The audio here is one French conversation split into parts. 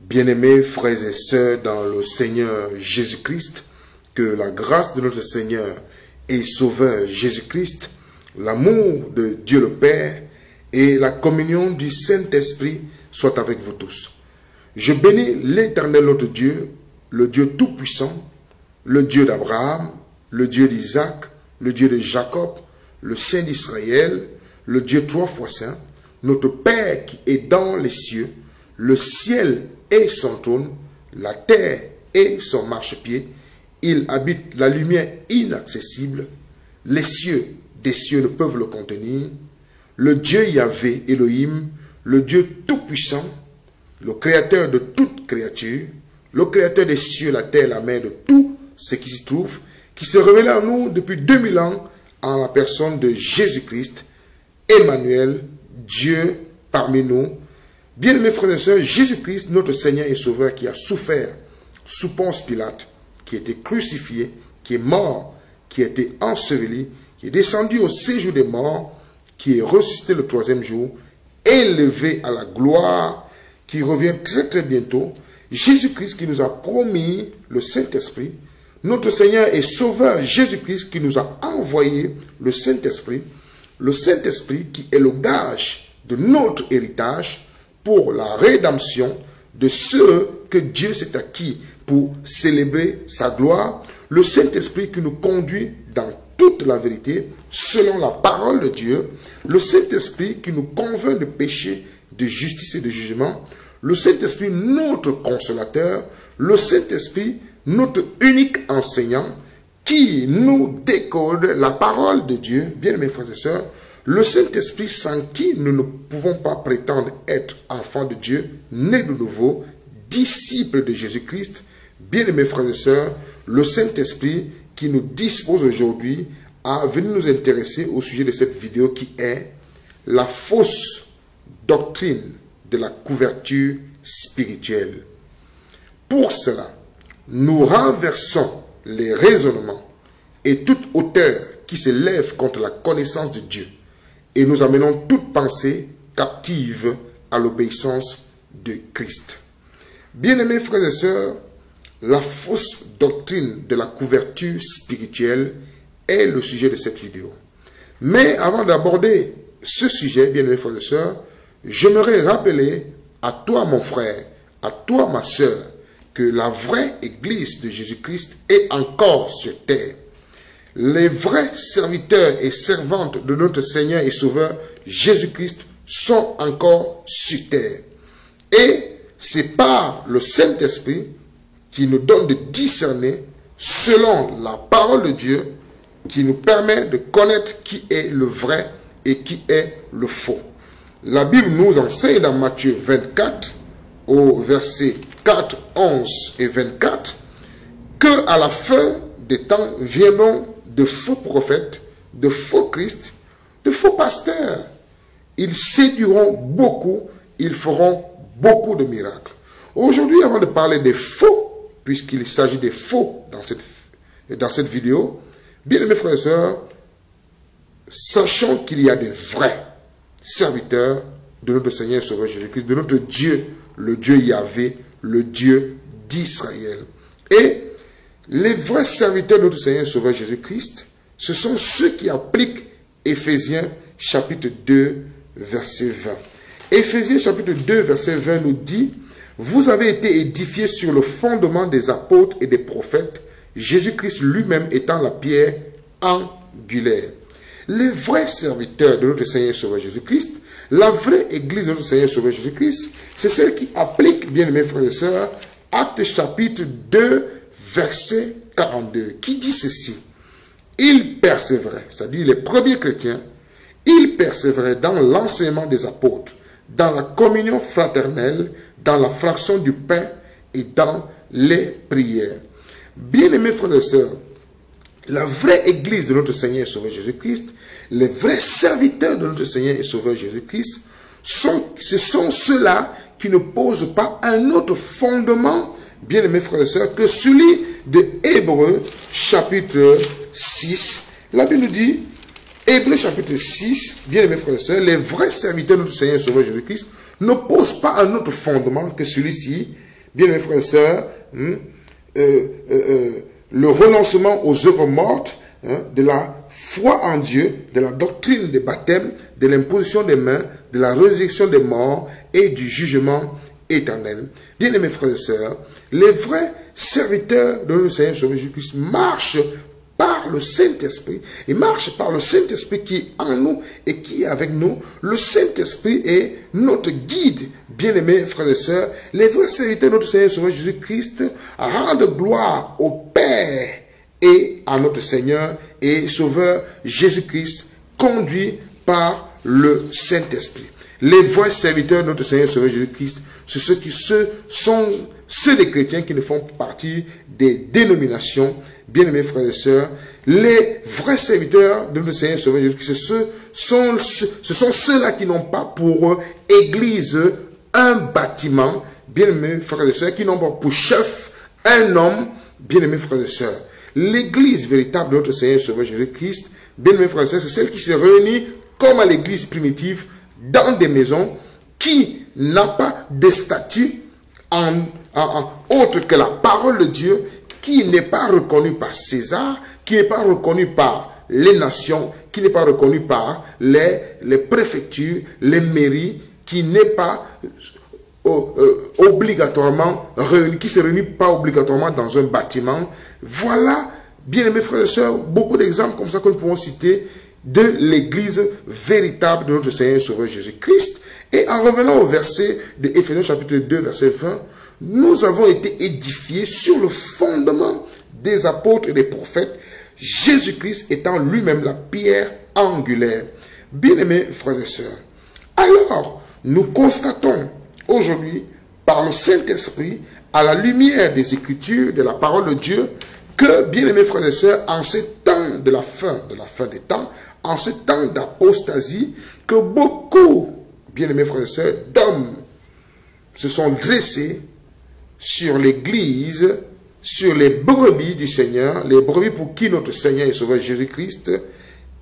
Bien-aimés frères et sœurs dans le Seigneur Jésus-Christ, que la grâce de notre Seigneur et Sauveur Jésus-Christ, l'amour de Dieu le Père et la communion du Saint-Esprit soient avec vous tous. Je bénis l'Éternel notre Dieu, le Dieu Tout-Puissant, le Dieu d'Abraham, le Dieu d'Isaac, le Dieu de Jacob, le Saint d'Israël, le Dieu trois fois saint, notre Père qui est dans les cieux, le ciel et son trône, la terre et son marchepied. Il habite la lumière inaccessible. Les cieux des cieux ne peuvent le contenir. Le Dieu Yahvé, Elohim, le Dieu Tout-Puissant, le Créateur de toute créature, le Créateur des cieux, la terre, la mer, de tout ce qui s'y trouve, qui se révèle à nous depuis 2000 ans en la personne de Jésus-Christ, Emmanuel, Dieu parmi nous. Bien-aimés frères et sœurs, Jésus-Christ, notre Seigneur et Sauveur, qui a souffert sous Ponce Pilate, qui a été crucifié, qui est mort, qui a été enseveli, qui est descendu au séjour des morts, qui est ressuscité le troisième jour, élevé à la gloire, qui revient très très bientôt. Jésus-Christ qui nous a promis le Saint-Esprit, notre Seigneur et Sauveur Jésus-Christ qui nous a envoyé le Saint-Esprit qui est le gage de notre héritage pour la rédemption de ceux que Dieu s'est acquis pour célébrer sa gloire, le Saint-Esprit qui nous conduit dans toute la vérité, selon la parole de Dieu, le Saint-Esprit qui nous convainc de péché, de justice et de jugement, le Saint-Esprit notre consolateur, le Saint-Esprit notre unique enseignant, qui nous décode la parole de Dieu, bien mes frères et sœurs, le Saint-Esprit sans qui nous ne pouvons pas prétendre être enfants de Dieu, nés de nouveau, disciples de Jésus-Christ, bien-aimés frères et sœurs, le Saint-Esprit qui nous dispose aujourd'hui à venir nous intéresser au sujet de cette vidéo qui est la fausse doctrine de la couverture spirituelle. Pour cela, nous renversons les raisonnements et toute hauteur qui s'élève contre la connaissance de Dieu et nous amenons toute pensée captive à l'obéissance de Christ. Bien-aimés frères et sœurs, la fausse doctrine de la couverture spirituelle est le sujet de cette vidéo. Mais avant d'aborder ce sujet, bien-aimés frères et sœurs, j'aimerais rappeler à toi mon frère, à toi ma sœur, que la vraie Église de Jésus-Christ est encore sur terre. Les vrais serviteurs et servantes de notre Seigneur et Sauveur Jésus-Christ sont encore sur terre. Et c'est par le Saint-Esprit qui nous donne de discerner selon la parole de Dieu qui nous permet de connaître qui est le vrai et qui est le faux. La Bible nous enseigne dans Matthieu 24 au verset 4, 11 et 24 que à la fin des temps viendront de faux prophètes, de faux Christ, de faux pasteurs. Ils séduiront beaucoup, ils feront beaucoup de miracles. Aujourd'hui, avant de parler des faux, puisqu'il s'agit des faux dans cette vidéo, bien mes frères et sœurs, sachons qu'il y a des vrais serviteurs de notre Seigneur et Sauveur Jésus-Christ, de notre Dieu, le Dieu Yahvé, le Dieu d'Israël. Et les vrais serviteurs de notre Seigneur et Sauveur Jésus-Christ, ce sont ceux qui appliquent Éphésiens chapitre 2, verset 20. Éphésiens chapitre 2, verset 20 nous dit « Vous avez été édifiés sur le fondement des apôtres et des prophètes, Jésus-Christ lui-même étant la pierre angulaire. » Les vrais serviteurs de notre Seigneur et Sauveur Jésus-Christ, la vraie Église de notre Seigneur et Sauveur Jésus-Christ, c'est celle qui applique, bien mes frères et sœurs, Actes chapitre 2, verset 42, qui dit ceci. Ils persévéraient, c'est-à-dire les premiers chrétiens, ils persévéraient dans l'enseignement des apôtres, dans la communion fraternelle, dans la fraction du pain et dans les prières. Bien-aimés frères et sœurs, la vraie Église de notre Seigneur et Sauveur Jésus-Christ, les vrais serviteurs de notre Seigneur et Sauveur Jésus-Christ, ce sont ceux-là qui ne posent pas un autre fondement, bien-aimés frères et sœurs, que celui de Hébreux chapitre 6. La Bible nous dit, Hébreux chapitre 6, bien-aimés frères et sœurs, les vrais serviteurs de notre Seigneur et Sauveur Jésus-Christ ne posent pas un autre fondement que celui-ci, bien mes frères et sœurs, le renoncement aux œuvres mortes, de la foi en Dieu, de la doctrine des baptêmes, de l'imposition des mains, de la résurrection des morts et du jugement éternel. Bien mes frères et sœurs, les vrais serviteurs de notre Seigneur Sauveur Jésus-Christ marchent par le Saint-Esprit. Ils marchent par le Saint-Esprit qui est en nous et qui est avec nous. Le Saint-Esprit est notre guide. Bien-aimés frères et sœurs, les vrais serviteurs de notre Seigneur Sauveur Jésus-Christ rendent gloire au Père et à notre Seigneur et Sauveur Jésus-Christ, conduit par le Saint-Esprit. Les vrais serviteurs de notre Seigneur Sauveur Jésus-Christ, c'est ceux des chrétiens qui ne font pas partie des dénominations. Bien-aimés frères et sœurs, les vrais serviteurs de notre Seigneur Sauveur Jésus-Christ, ce sont ceux-là qui n'ont pas pour église un bâtiment, bien-aimés frères et sœurs, qui n'ont pas pour chef un homme, bien-aimés frères et sœurs. L'église véritable de notre Seigneur Sauveur Jésus-Christ, bien-aimés frères et sœurs, c'est celle qui se réunit comme à l'église primitive dans des maisons, qui n'a pas de statut autre que la parole de Dieu, qui n'est pas reconnu par César, qui n'est pas reconnu par les nations, qui n'est pas reconnu par les préfectures, les mairies, qui n'est pas obligatoirement réuni, qui ne se réunit pas obligatoirement dans un bâtiment. Voilà, bien-aimés frères et sœurs, beaucoup d'exemples comme ça que nous pouvons citer de l'église véritable de notre Seigneur Sauveur Jésus-Christ. Et en revenant au verset de Éphésiens chapitre 2, verset 20, nous avons été édifiés sur le fondement des apôtres et des prophètes, Jésus-Christ étant lui-même la pierre angulaire. Bien-aimés frères et sœurs, alors nous constatons aujourd'hui par le Saint-Esprit, à la lumière des Écritures, de la parole de Dieu, que, bien-aimés frères et sœurs, en ces temps de la fin des temps, en ces temps d'apostasie, que beaucoup, bien-aimés frères et sœurs, d'hommes se sont dressés sur l'Église, sur les brebis du Seigneur, les brebis pour qui notre Seigneur et Sauveur Jésus-Christ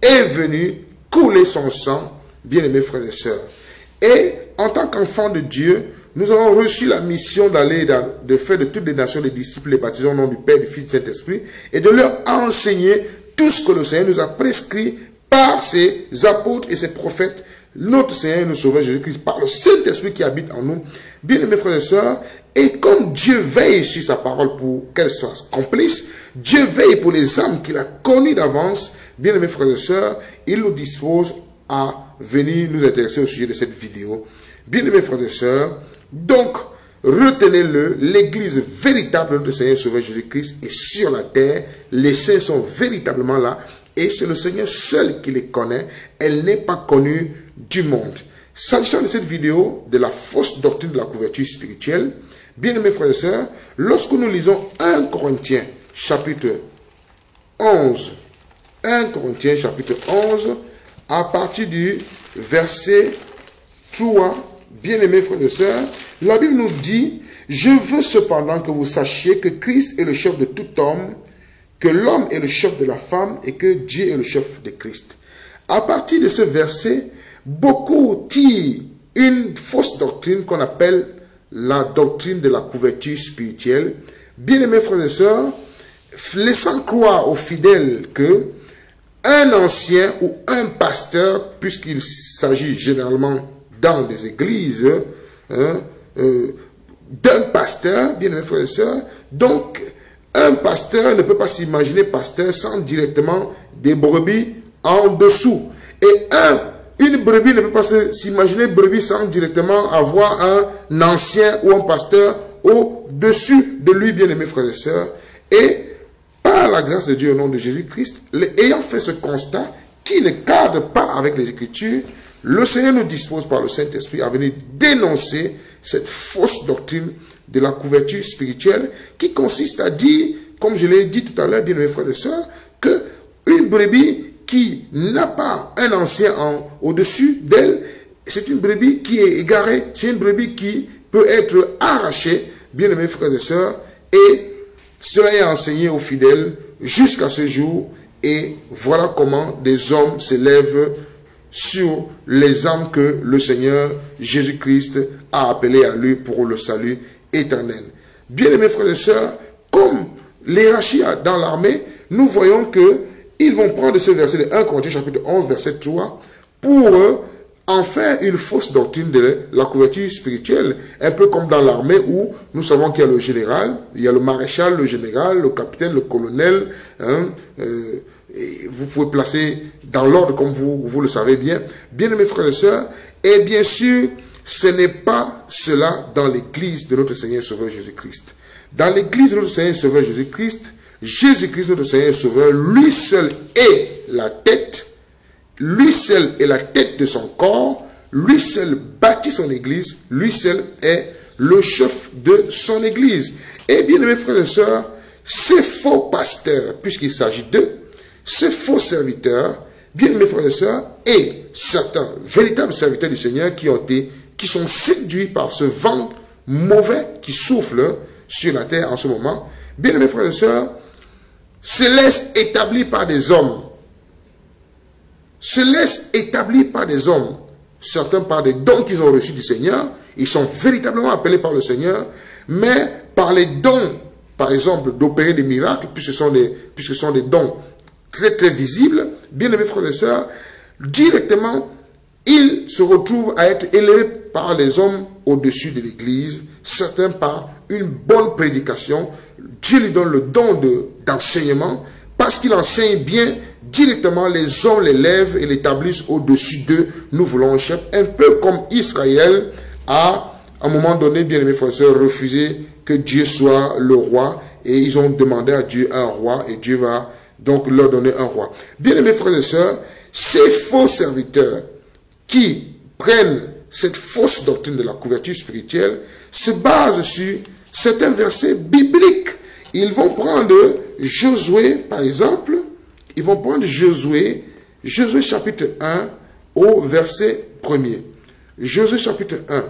est venu couler son sang, bien-aimés frères et sœurs. Et en tant qu'enfants de Dieu, nous avons reçu la mission d'aller de faire de toutes les nations des disciples, les baptisés au nom du Père, du Fils, du Saint-Esprit, et de leur enseigner tout ce que le Seigneur nous a prescrit par ses apôtres et ses prophètes, notre Seigneur et notre Sauveur Jésus-Christ, par le Saint-Esprit qui habite en nous. Bien-aimés frères et sœurs, et comme Dieu veille sur sa parole pour qu'elle soit accomplisse, Dieu veille pour les âmes qu'il a connues d'avance. Bien-aimés frères et sœurs, il nous dispose à venir nous intéresser au sujet de cette vidéo. Bien-aimés frères et sœurs, donc, retenez-le, l'église véritable de notre Seigneur et Sauveur Jésus-Christ est sur la terre. Les saints sont véritablement là. Et c'est le Seigneur seul qui les connaît. Elle n'est pas connue du monde. S'agissant de cette vidéo, de la fausse doctrine de la couverture spirituelle, bien-aimés frères et sœurs, lorsque nous lisons 1 Corinthiens chapitre 11, 1 Corinthiens chapitre 11, à partir du verset 3, bien-aimés frères et sœurs, la Bible nous dit, « Je veux cependant que vous sachiez que Christ est le chef de tout homme, que l'homme est le chef de la femme et que Dieu est le chef de Christ. » À partir de ce verset, beaucoup tirent une fausse doctrine qu'on appelle la doctrine de la couverture spirituelle. Bien-aimés frères et sœurs, laissant croire aux fidèles que un ancien ou un pasteur, puisqu'il s'agit généralement dans des églises, d'un pasteur, bien-aimés frères et sœurs, donc un pasteur ne peut pas s'imaginer pasteur sans directement des brebis en dessous. Et une brebis ne peut pas s'imaginer brebis sans directement avoir un ancien ou un pasteur au-dessus de lui, bien-aimés frères et sœurs. Et par la grâce de Dieu au nom de Jésus-Christ, ayant fait ce constat qui ne cadre pas avec les Écritures, le Seigneur nous dispose par le Saint-Esprit à venir dénoncer cette fausse doctrine de la couverture spirituelle qui consiste à dire, comme je l'ai dit tout à l'heure, bien mes frères et sœurs, qu'une brebis qui n'a pas un ancien au-dessus d'elle, c'est une brebis qui est égarée, c'est une brebis qui peut être arrachée, bien mes frères et sœurs, et cela est enseigné aux fidèles jusqu'à ce jour, et voilà comment des hommes s'élèvent sur les âmes que le Seigneur Jésus-Christ a appelées à lui pour le salut éternelle. Bien-aimés frères et sœurs, comme l'hierarchie dans l'armée, nous voyons que ils vont prendre ce verset de 1 Corinthiens chapitre 11, verset 3, pour en faire une fausse doctrine de la couverture spirituelle, un peu comme dans l'armée où nous savons qu'il y a le général, il y a le maréchal, le général, le capitaine, le colonel, hein, vous pouvez placer dans l'ordre comme vous le savez bien. Bien aimés frères et sœurs, et bien sûr, ce n'est pas cela dans l'église de notre Seigneur et Sauveur Jésus-Christ. Dans l'église de notre Seigneur et Sauveur Jésus-Christ, Jésus-Christ, notre Seigneur et Sauveur, lui seul est la tête, lui seul est la tête de son corps, lui seul bâtit son église, lui seul est le chef de son église. Et bien aimés frères et sœurs, ces faux pasteurs, puisqu'il s'agit d'eux, ces faux serviteurs, bien aimés frères et sœurs, et certains véritables serviteurs du Seigneur qui sont séduits par ce vent mauvais qui souffle sur la terre en ce moment, bien aimés frères et sœurs, se laissent établir par des hommes. Se laissent établir par des hommes. Certains par des dons qu'ils ont reçus du Seigneur. Ils sont véritablement appelés par le Seigneur. Mais par les dons, par exemple, d'opérer des miracles, puisque ce sont des dons très très visibles, bien aimés frères et sœurs, directement, ils se retrouvent à être élevés par les hommes au-dessus de l'Église. Certains par une bonne prédication. Dieu lui donne le don d'enseignement, parce qu'il enseigne bien, directement les hommes l'élèvent et l'établissent au-dessus d'eux. Nous voulons un chef, un peu comme Israël a, à un moment donné, bien aimés frères et sœurs, refusé que Dieu soit le roi, et ils ont demandé à Dieu un roi, et Dieu va donc leur donner un roi. Bien aimés frères et sœurs, ces faux serviteurs qui prennent cette fausse doctrine de la couverture spirituelle se basent sur certains versets bibliques. Ils vont prendre Josué, par exemple. Ils vont prendre Josué chapitre 1 au verset 1er. Josué chapitre 1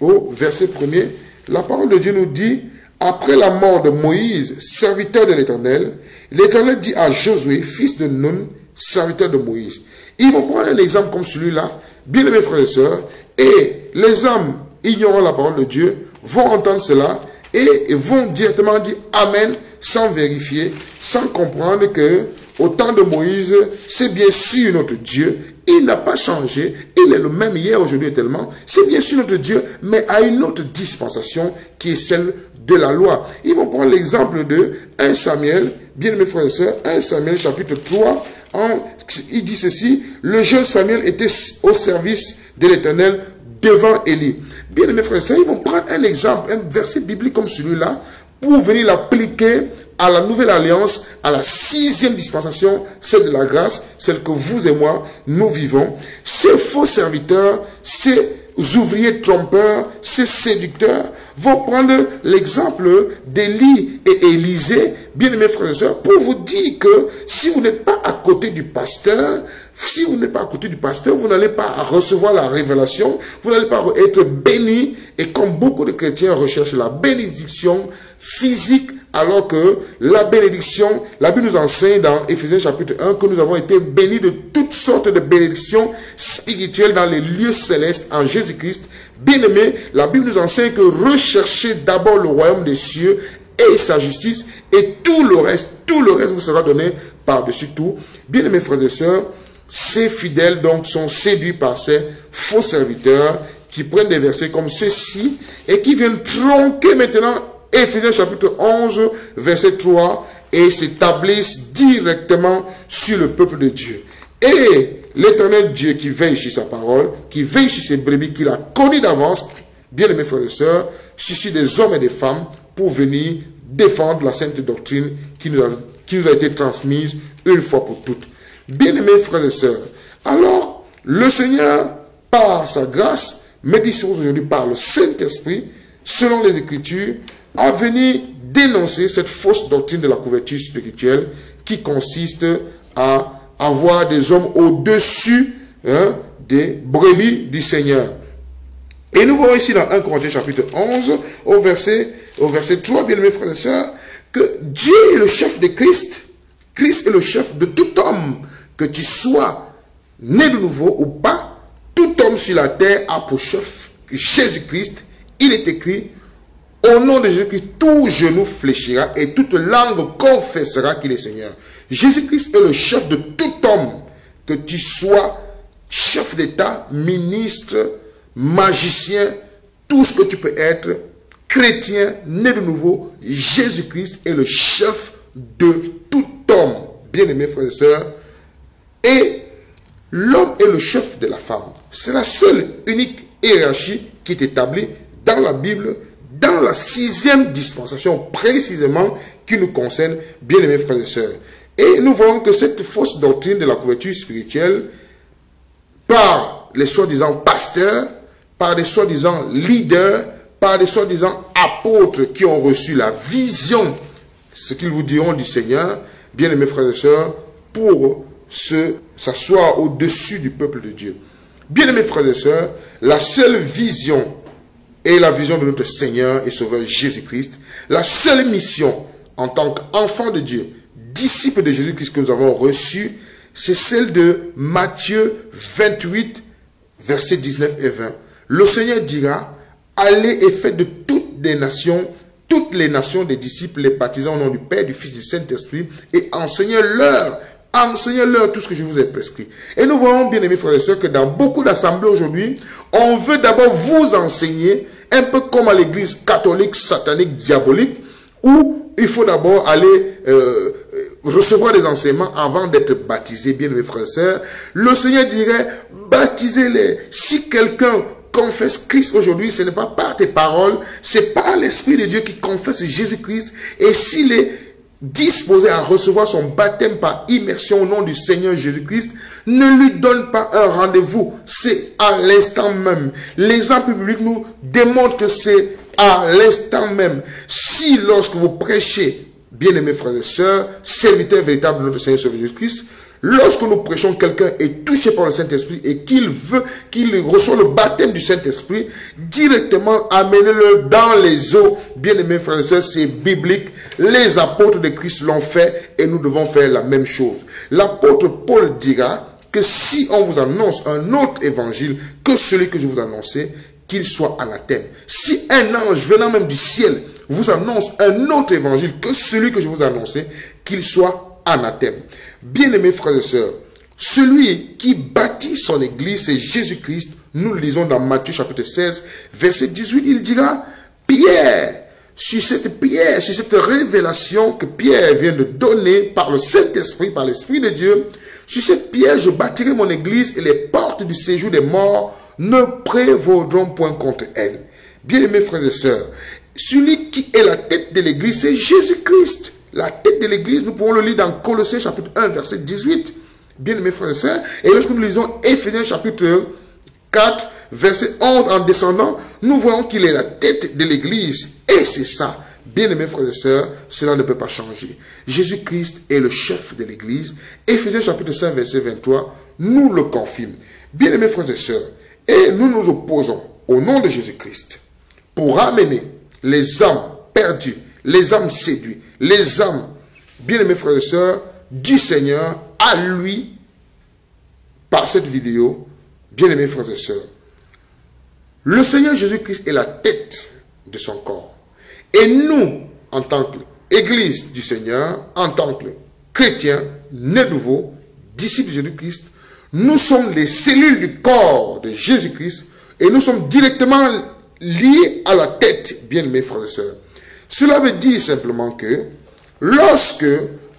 au verset 1er. La parole de Dieu nous dit, après la mort de Moïse, serviteur de l'Éternel, l'Éternel dit à Josué, fils de Nun, serviteur de Moïse. Ils vont prendre un exemple comme celui-là, bien aimés frères et sœurs, et les hommes ignorant la parole de Dieu vont entendre cela et vont directement dire Amen sans vérifier, sans comprendre que au temps de Moïse, c'est bien sûr notre Dieu. Il n'a pas changé. Il est le même hier, aujourd'hui et tellement. C'est bien sûr notre Dieu, mais à une autre dispensation qui est celle de la loi. Ils vont prendre l'exemple de 1 Samuel, bien mes frères et sœurs, 1 Samuel chapitre 3, il dit ceci, le jeune Samuel était au service de l'Éternel devant Élie. Bien mes frères et sœurs, ils vont prendre un exemple, un verset biblique comme celui-là, pour venir l'appliquer à la nouvelle alliance, à la 6e dispensation, celle de la grâce, celle que vous et moi, nous vivons. Ces faux serviteurs, ces ouvriers trompeurs, ces séducteurs, vont prendre l'exemple d'Élie et Élisée, bien aimés frères et sœurs, pour vous dire que si vous n'êtes pas à côté du pasteur, vous n'allez pas recevoir la révélation, vous n'allez pas être béni, et comme beaucoup de chrétiens recherchent la bénédiction physique, alors que la bénédiction, la Bible nous enseigne dans Éphésiens chapitre 1 que nous avons été bénis de toutes sortes de bénédictions spirituelles dans les lieux célestes en Jésus-Christ. Bien-aimés, la Bible nous enseigne que recherchez d'abord le royaume des cieux et sa justice, et tout le reste vous sera donné par-dessus tout. Bien-aimés frères et sœurs, ces fidèles donc sont séduits par ces faux serviteurs qui prennent des versets comme ceci et qui viennent tronquer maintenant Éphésiens chapitre 11 verset 3 et s'établissent directement sur le peuple de Dieu. Et l'Éternel Dieu qui veille sur sa parole, qui veille sur ses brebis qu'il a connues d'avance, bien aimés frères et sœurs, suscite des hommes et des femmes pour venir défendre la sainte doctrine qui nous a été transmise une fois pour toutes. Bien aimés frères et sœurs, alors le Seigneur, par sa grâce, me dit aujourd'hui par le Saint-Esprit, selon les Écritures, à venir dénoncer cette fausse doctrine de la couverture spirituelle qui consiste à avoir des hommes au-dessus des brebis du Seigneur. Et nous voyons ici dans 1 Corinthiens chapitre 11, au verset 3, bien aimés frères et sœurs, que Dieu est le chef de Christ. Christ est le chef de tout homme, que tu sois né de nouveau ou pas. Tout homme sur la terre a pour chef Jésus-Christ. Il est écrit, Au nom de Jésus-Christ, tout genou fléchira et toute langue confessera qu'il est Seigneur. Jésus-Christ est le chef de tout homme, que tu sois chef d'État, ministre, magicien, tout ce que tu peux être, chrétien, né de nouveau. Jésus-Christ est le chef de tout homme, bien-aimés frères et sœurs. Et l'homme est le chef de la femme. C'est la seule, unique hiérarchie qui est établie dans la Bible, dans la 6e dispensation précisément qui nous concerne, bien-aimés frères et sœurs. Et nous voyons que cette fausse doctrine de la couverture spirituelle, par les soi-disant pasteurs, par des soi-disant leaders, par des soi-disant apôtres qui ont reçu la vision, ce qu'ils vous diront du Seigneur, bien-aimés frères et sœurs, pour s'asseoir au-dessus du peuple de Dieu. Bien-aimés frères et sœurs, la seule vision est la vision de notre Seigneur et Sauveur Jésus-Christ. La seule mission en tant qu'enfant de Dieu, disciple de Jésus-Christ que nous avons reçu, c'est celle de Matthieu 28, versets 19 et 20. Le Seigneur dira, allez et faites de toutes les nations des disciples, les baptisant au nom du Père, du Fils, du Saint-Esprit, et enseignez-leur tout ce que je vous ai prescrit. Et nous voyons, bien aimés frères et sœurs, que dans beaucoup d'assemblées aujourd'hui, on veut d'abord vous enseigner, un peu comme à l'église catholique, satanique, diabolique, où il faut d'abord aller recevoir des enseignements avant d'être baptisé, bien aimés frères et sœurs. Le Seigneur dirait, baptisez-les. Si quelqu'un confesse Christ aujourd'hui, ce n'est pas par tes paroles, c'est par l'Esprit de Dieu qui confesse Jésus-Christ. Et s'il est disposé à recevoir son baptême par immersion au nom du Seigneur Jésus-Christ, ne lui donne pas un rendez-vous. C'est à l'instant même. L'exemple biblique nous démontre que c'est à l'instant même. Si lorsque vous prêchez, bien-aimés frères et sœurs, serviteurs véritables de notre Seigneur Jésus-Christ, lorsque nous prêchons, quelqu'un est touché par le Saint-Esprit et qu'il veut qu'il reçoive le baptême du Saint-Esprit, directement amenez-le dans les eaux. Bien-aimés frères et sœurs, c'est biblique. Les apôtres de Christ l'ont fait et nous devons faire la même chose. L'apôtre Paul dira que si on vous annonce un autre évangile que celui que je vous annonçais, qu'il soit anathème. Si un ange venant même du ciel vous annonce un autre évangile que celui que je vous annonçais, qu'il soit anathème. Bien-aimés frères et sœurs, celui qui bâtit son église, c'est Jésus-Christ. Nous le lisons dans Matthieu chapitre 16, verset 18, il dira, Pierre, sur cette pierre, sur cette révélation que Pierre vient de donner par le Saint-Esprit, par l'Esprit de Dieu, sur cette pierre, je bâtirai mon église et les portes du séjour des morts ne prévaudront point contre elle. Bien-aimés frères et sœurs, celui qui est la tête de l'église, c'est Jésus-Christ. La tête de l'église, nous pouvons le lire dans Colossiens chapitre 1, verset 18. Bien-aimés frères et sœurs, et lorsque nous lisons Éphésiens chapitre 4, verset 11 en descendant, nous voyons qu'il est la tête de l'église. Et c'est ça. Bien-aimés frères et sœurs, cela ne peut pas changer. Jésus-Christ est le chef de l'église. Éphésiens chapitre 5, verset 23, nous le confirme. Bien-aimés frères et sœurs, et nous nous opposons au nom de Jésus-Christ pour ramener les âmes perdues, les âmes séduites, les âmes, bien-aimés frères et sœurs, du Seigneur à lui par cette vidéo. Bien-aimés frères et sœurs, le Seigneur Jésus-Christ est la tête de son corps. Et nous, en tant qu'Église du Seigneur, en tant que chrétiens, nés de nouveau, disciples de Jésus-Christ, nous sommes les cellules du corps de Jésus-Christ et nous sommes directement liés à la tête, bien-aimés frères et sœurs. Cela veut dire simplement que lorsque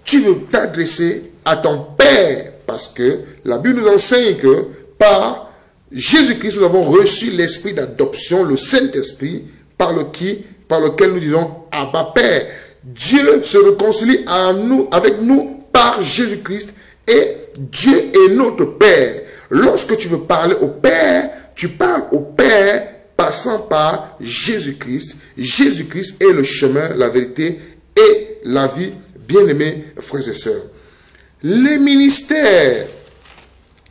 tu veux t'adresser à ton Père, parce que la Bible nous enseigne que par Jésus-Christ, nous avons reçu l'esprit d'adoption, le Saint-Esprit, par lequel nous disons Abba Père. Dieu se réconcilie avec nous par Jésus-Christ et Dieu est notre Père. Lorsque tu veux parler au Père, tu parles au Père passant par Jésus-Christ. Jésus-Christ est le chemin, la vérité et la vie, bien-aimés frères et sœurs. Les ministères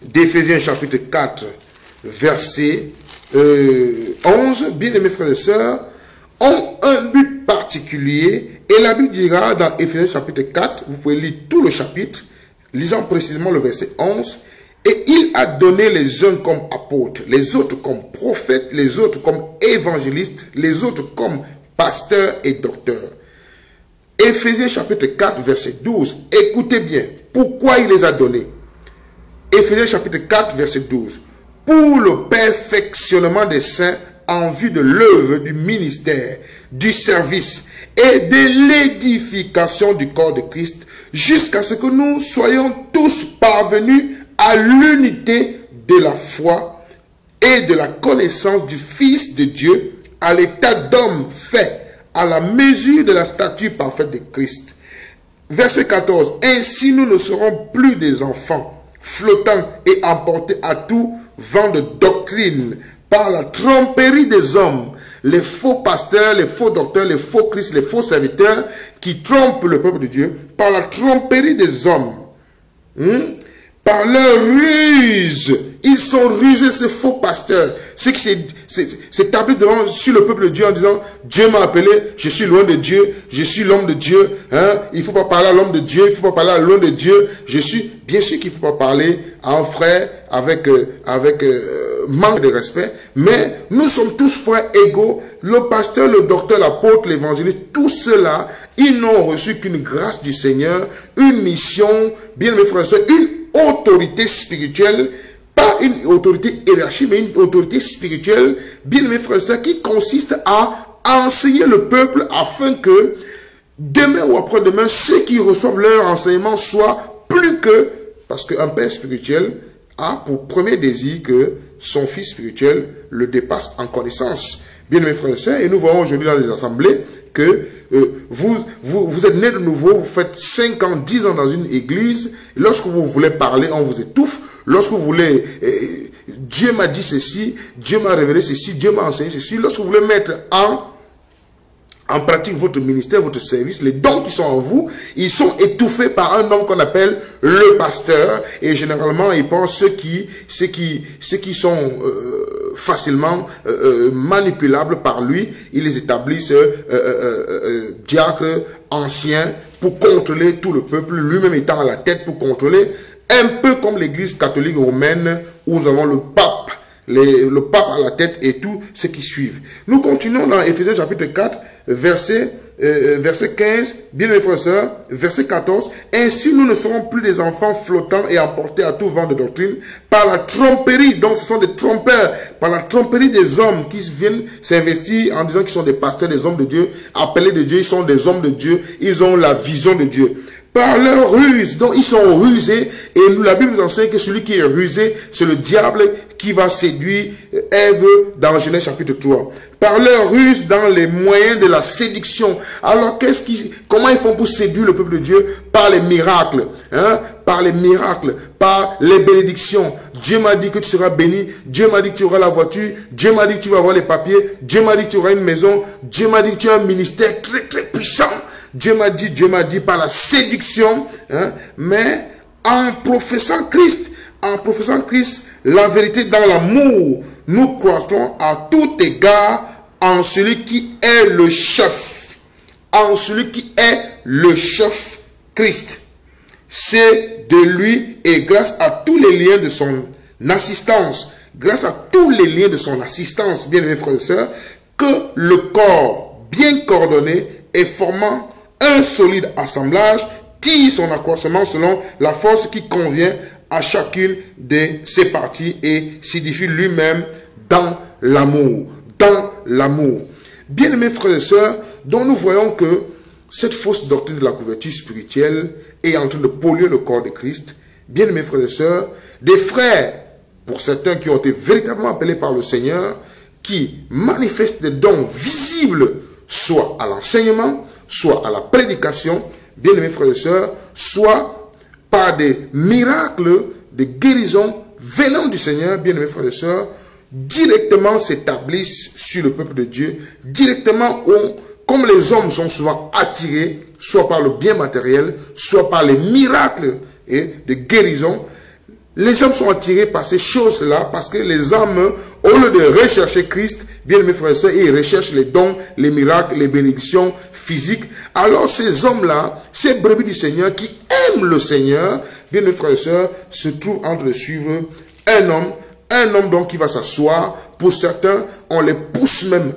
d'Éphésiens chapitre 4, verset 11, bien-aimés frères et sœurs, ont un but particulier. Et la Bible dira dans Éphésiens chapitre 4, vous pouvez lire tout le chapitre, lisant précisément le verset 11, et il a donné les uns comme apôtres, les autres comme prophètes, les autres comme évangélistes, les autres comme pasteurs et docteurs. Éphésiens chapitre 4, verset 12. Écoutez bien, pourquoi il les a donnés. Éphésiens chapitre 4, verset 12. Pour le perfectionnement des saints en vue de l'œuvre du ministère, du service et de l'édification du corps de Christ, jusqu'à ce que nous soyons tous parvenus à l'unité de la foi et de la connaissance du Fils de Dieu, à l'état d'homme fait à la mesure de la stature parfaite de Christ. Verset 14. Ainsi nous ne serons plus des enfants, flottants et emportés à tout vent de doctrine par la tromperie des hommes, les faux pasteurs, les faux docteurs, les faux Christ, les faux serviteurs qui trompent le peuple de Dieu, par la tromperie des hommes. Par leur ruse, ils sont rusés, ces faux pasteurs, ceux qui s'établissent devant sur le peuple de Dieu en disant, Dieu m'a appelé, je suis loin de Dieu, je suis l'homme de Dieu, il ne faut pas parler à l'homme de Dieu, il ne faut pas parler à l'homme de Dieu, bien sûr qu'il ne faut pas parler à un frère avec manque de respect, mais nous sommes tous frères égaux, le pasteur, le docteur, l'apôtre, l'évangéliste, tous ceux-là, ils n'ont reçu qu'une grâce du Seigneur, une mission, bien mes frères et sœurs, une autorité spirituelle, pas une autorité hiérarchique, mais une autorité spirituelle, bien mes frères et sœurs, qui consiste à enseigner le peuple afin que demain ou après-demain, ceux qui reçoivent leur enseignement soient plus que, parce qu'un père spirituel a pour premier désir que son fils spirituel le dépasse en connaissance. Bien mes frères et sœurs, et nous voyons aujourd'hui dans les assemblées que vous êtes nés de nouveau, vous faites 5 ans, 10 ans dans une église, lorsque vous voulez parler, on vous étouffe, lorsque vous voulez, Dieu m'a dit ceci, Dieu m'a révélé ceci, Dieu m'a enseigné ceci, lorsque vous voulez mettre en pratique votre ministère, votre service, les dons qui sont en vous, ils sont étouffés par un homme qu'on appelle le pasteur, et généralement, ils pensent ceux qui sont facilement manipulables par lui, ils les établissent diacres, anciens, pour contrôler tout le peuple, lui-même étant à la tête pour contrôler, un peu comme l'église catholique romaine, où nous avons le pape, le pape à la tête et tout ce qui suivent. Nous continuons dans Éphésiens chapitre 4, verset 15, bien mes frères et sœurs, verset 14. Ainsi nous ne serons plus des enfants flottants et emportés à tout vent de doctrine par la tromperie, donc ce sont des trompeurs, par la tromperie des hommes qui viennent s'investir en disant qu'ils sont des pasteurs, des hommes de Dieu, appelés de Dieu, ils sont des hommes de Dieu, ils ont la vision de Dieu. Par leur ruse, donc ils sont rusés, et nous, la Bible nous enseigne que celui qui est rusé, c'est le diable qui va séduire Ève dans Genèse chapitre 3. Par leur ruse dans les moyens de la séduction. Alors comment ils font pour séduire le peuple de Dieu? Par les miracles, par les miracles, par les bénédictions. Dieu m'a dit que tu seras béni, Dieu m'a dit que tu auras la voiture, Dieu m'a dit que tu vas avoir les papiers, Dieu m'a dit que tu auras une maison, Dieu m'a dit que tu as un ministère très très puissant. Dieu m'a dit par la séduction, mais en professant Christ, la vérité dans l'amour, nous croyons à tout égard en celui qui est le chef, Christ. C'est de lui et grâce à tous les liens de son assistance, bien mes frères et sœurs, que le corps bien coordonné et formant un solide assemblage tire son accroissement selon la force qui convient à chacune de ses parties et s'édifie lui-même dans l'amour. Bien mes frères et sœurs, dont nous voyons que cette fausse doctrine de la couverture spirituelle est en train de polluer le corps de Christ. Bien mes frères et sœurs, des frères, pour certains qui ont été véritablement appelés par le Seigneur, qui manifestent des dons visibles, soit à l'enseignement, soit à la prédication, bien mes frères et sœurs, soit par des miracles, des guérisons venant du Seigneur, bien mes frères et sœurs, directement s'établissent sur le peuple de Dieu, directement, comme les hommes sont souvent attirés, soit par le bien matériel, soit par les miracles et des guérisons, les hommes sont attirés par ces choses-là parce que les hommes, au lieu de rechercher Christ, bien mes frères et sœurs, ils recherchent les dons, les miracles, les bénédictions physiques. Alors ces hommes-là, ces brebis du Seigneur qui aiment le Seigneur, bien mes frères et sœurs, se trouvent en train de suivre un homme Un homme donc qui va s'asseoir, pour certains, on les pousse même